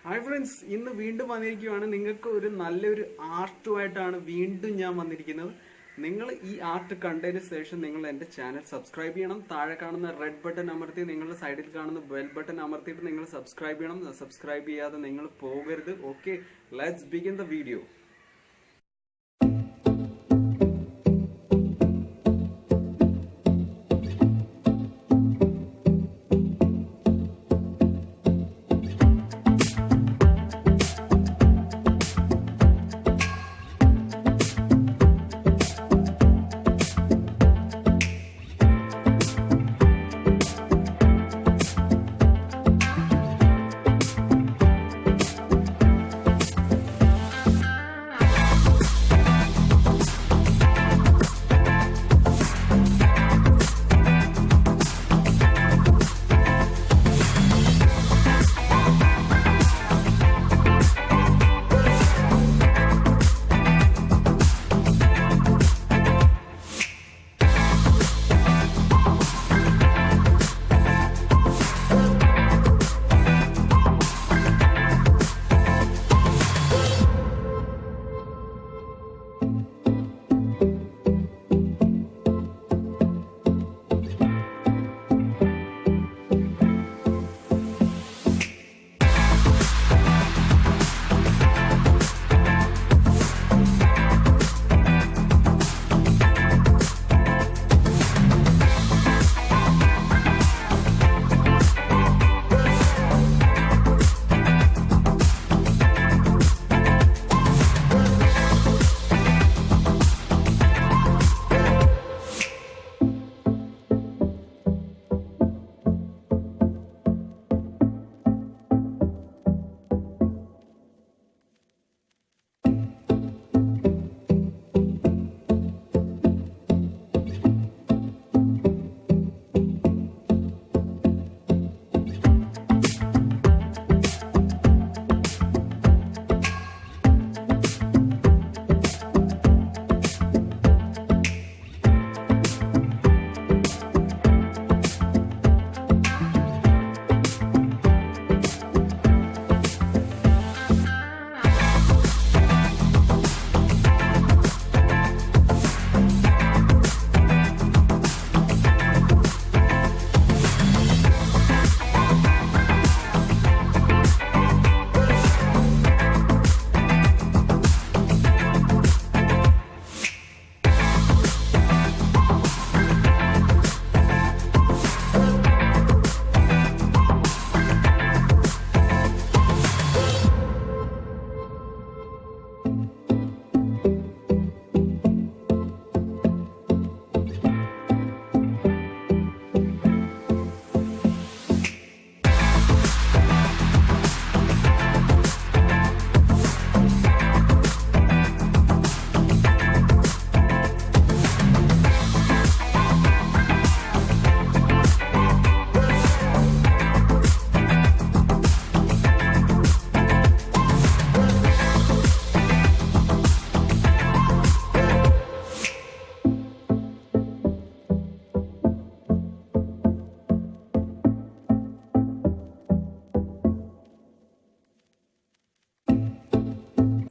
Hi friends, ഇന്ന് വീണ്ടും വന്നിരിക്കുകയാണ്. നിങ്ങൾക്ക് ഒരു നല്ലൊരു ആർട്ടുമായിട്ടാണ് വീണ്ടും ഞാൻ വന്നിരിക്കുന്നത്. നിങ്ങൾ ഈ ആർട്ട് കണ്ടതിന് ശേഷം നിങ്ങൾ എൻ്റെ ചാനൽ സബ്സ്ക്രൈബ് ചെയ്യണം. താഴെ കാണുന്ന റെഡ് ബട്ടൺ അമർത്തി നിങ്ങളുടെ സൈഡിൽ കാണുന്ന ബെൽ ബട്ടൺ അമർത്തിയിട്ട് നിങ്ങൾ സബ്സ്ക്രൈബ് ചെയ്യണം. സബ്സ്ക്രൈബ് ചെയ്യാതെ നിങ്ങൾ പോകരുത്. Okay, let's begin the video.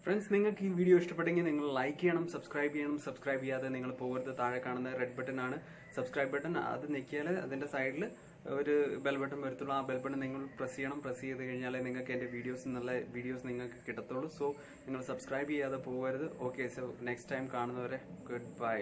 Friends, നിങ്ങൾക്ക് ഈ വീഡിയോ ഇഷ്ടപ്പെട്ടെങ്കിൽ നിങ്ങൾ ലൈക്ക് ചെയ്യണം, സബ്സ്ക്രൈബ് ചെയ്യണം. സബ്സ്ക്രൈബ് ചെയ്യാതെ നിങ്ങൾ പോകരുത്. താഴെ കാണുന്ന റെഡ് ബട്ടൺ ആണ് സബ്സ്ക്രൈബ് ബട്ടൺ. അത് ഞെക്കിയാൽ അതിന്റെ സൈഡിൽ ഒരു ബെൽ ബട്ടൺ വരത്തുള്ളൂ. ആ ബെൽ ബട്ടൺ നിങ്ങൾ പ്രസ് ചെയ്യണം. പ്രസ് ചെയ്ത് കഴിഞ്ഞാൽ നിങ്ങൾക്ക് എൻ്റെ നല്ല വീഡിയോസ് നിങ്ങൾക്ക് കിട്ടത്തുള്ളൂ. സോ നിങ്ങൾ സബ്സ്ക്രൈബ് ചെയ്യാതെ പോകരുത്. ഓക്കെ, സോ നെക്സ്റ്റ് ടൈം കാണുന്നവരെ ഗുഡ് ബൈ.